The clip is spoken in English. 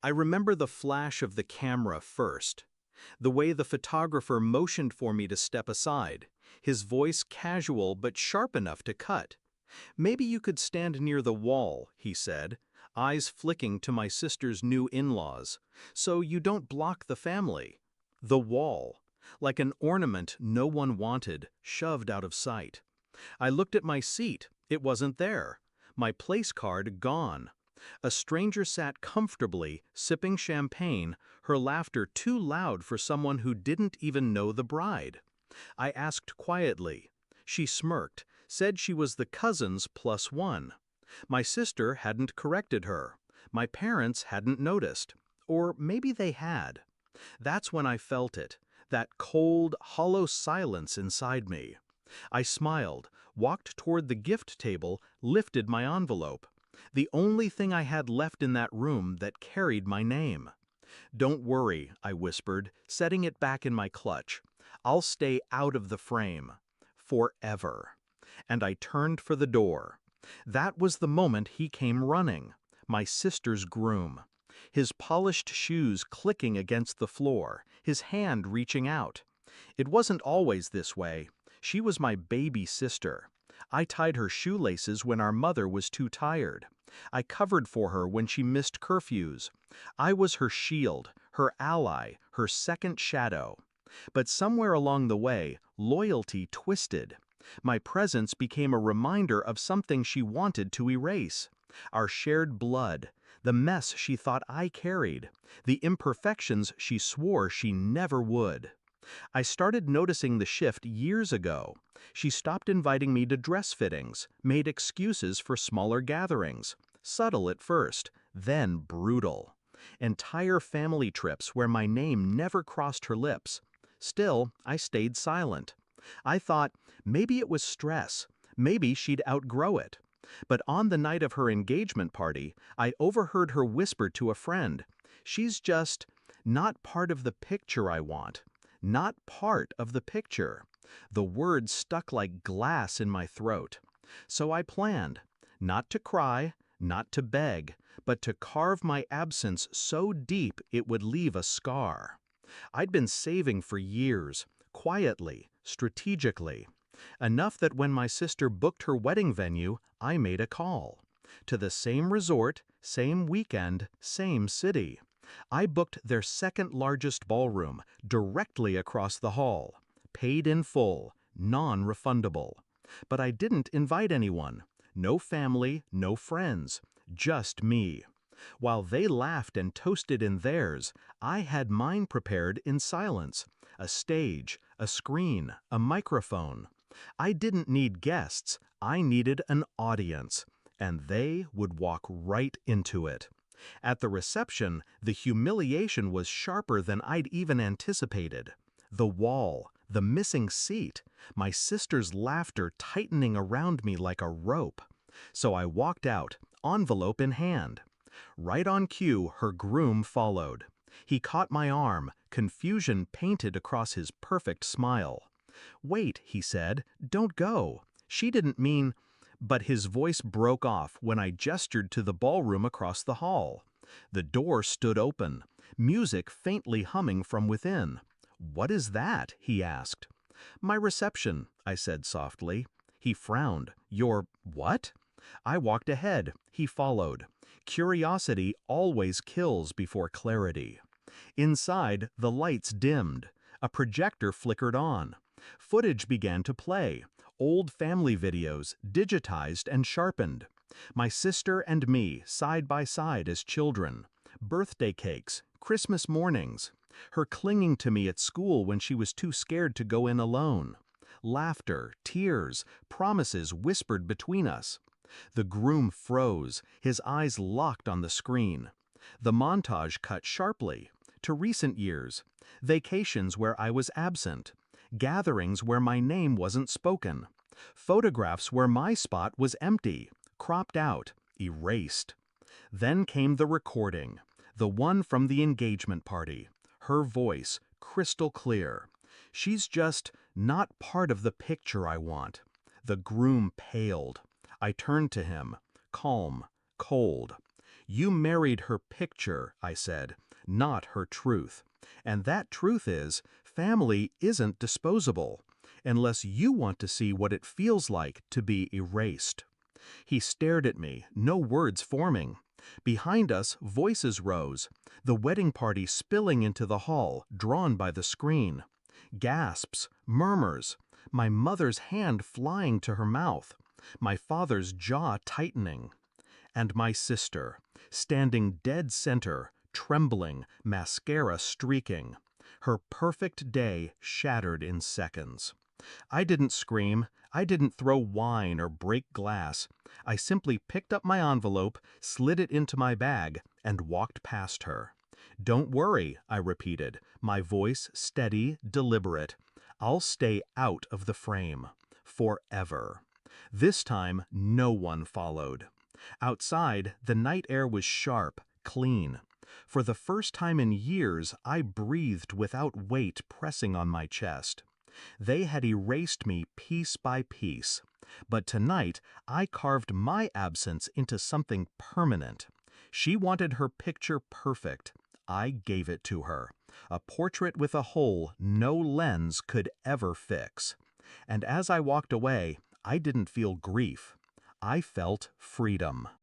I remember the flash of the camera first, the way the photographer motioned for me to step aside, his voice casual but sharp enough to cut. "Maybe you could stand near the wall," he said, eyes flicking to my sister's new in-laws, "so you don't block the family." The wall, like an ornament no one wanted, shoved out of sight. I looked at my seat. It wasn't there. My place card gone. A stranger sat comfortably, sipping champagne, her laughter too loud for someone who didn't even know the bride. I asked quietly. She smirked, said she was the cousin's plus one. My sister hadn't corrected her. My parents hadn't noticed. Or maybe they had. That's when I felt it, that cold, hollow silence inside me. I smiled, walked toward the gift table, lifted my envelope. The only thing I had left in that room that carried my name. "Don't worry," I whispered, setting it back in my clutch. "I'll stay out of the frame. Forever." And I turned for the door. That was the moment he came running, my sister's groom. His polished shoes clicking against the floor, his hand reaching out. It wasn't always this way. She was my baby sister. I tied her shoelaces when our mother was too tired. I covered for her when she missed curfews. I was her shield, her ally, her second shadow. But somewhere along the way, loyalty twisted. My presence became a reminder of something she wanted to erase. Our shared blood, the mess she thought I carried, the imperfections she swore she never would. I started noticing the shift years ago. She stopped inviting me to dress fittings, made excuses for smaller gatherings. Subtle at first, then brutal. Entire family trips where my name never crossed her lips. Still, I stayed silent. I thought, maybe it was stress. Maybe she'd outgrow it. But on the night of her engagement party, I overheard her whisper to a friend, "She's just not part of the picture I want. Not part of the picture." The words stuck like glass in my throat. So I planned, not to cry, not to beg, but to carve my absence so deep it would leave a scar. I'd been saving for years, quietly, strategically. Enough that when my sister booked her wedding venue, I made a call. To the same resort, same weekend, same city. I booked their second largest ballroom, directly across the hall. Paid in full, non-refundable. But I didn't invite anyone. No family, no friends. Just me. While they laughed and toasted in theirs, I had mine prepared in silence. A stage, a screen, a microphone. I didn't need guests, I needed an audience. And they would walk right into it. At the reception, the humiliation was sharper than I'd even anticipated. The wall, the missing seat, my sister's laughter tightening around me like a rope. So I walked out, envelope in hand. Right on cue, her groom followed. He caught my arm, confusion painted across his perfect smile. "Wait," he said, "don't go. She didn't mean—" But his voice broke off when I gestured to the ballroom across the hall. The door stood open, music faintly humming from within. "What is that?" he asked. "My reception," I said softly. He frowned. "Your what?" I walked ahead. He followed. Curiosity always kills before clarity. Inside, the lights dimmed. A projector flickered on. Footage began to play. Old family videos, digitized and sharpened. My sister and me, side by side as children. Birthday cakes, Christmas mornings. Her clinging to me at school when she was too scared to go in alone. Laughter, tears, promises whispered between us. The groom froze, his eyes locked on the screen. The montage cut sharply. To recent years. Vacations where I was absent. Gatherings where my name wasn't spoken. Photographs where my spot was empty, cropped out, erased. Then came the recording, the one from the engagement party. Her voice, crystal clear. "She's just not part of the picture I want." The groom paled. I turned to him, calm, cold. You married her picture, I said, not her truth. And that truth is, family isn't disposable, unless you want to see what it feels like to be erased. He stared at me, no words forming. Behind us, voices rose, the wedding party spilling into the hall, drawn by the screen. Gasps, murmurs, my mother's hand flying to her mouth, my father's jaw tightening. And my sister, standing dead center, trembling, mascara streaking. Her perfect day shattered in seconds. I didn't scream, I didn't throw wine or break glass. I simply picked up my envelope, slid it into my bag, and walked past her. Don't worry, I repeated, my voice steady, deliberate. I'll stay out of the frame. Forever. This time, no one followed. Outside, the night air was sharp, clean. For the first time in years, I breathed without weight pressing on my chest. They had erased me piece by piece. But tonight, I carved my absence into something permanent. She wanted her picture perfect. I gave it to her. A portrait with a hole no lens could ever fix. And as I walked away, I didn't feel grief. I felt freedom.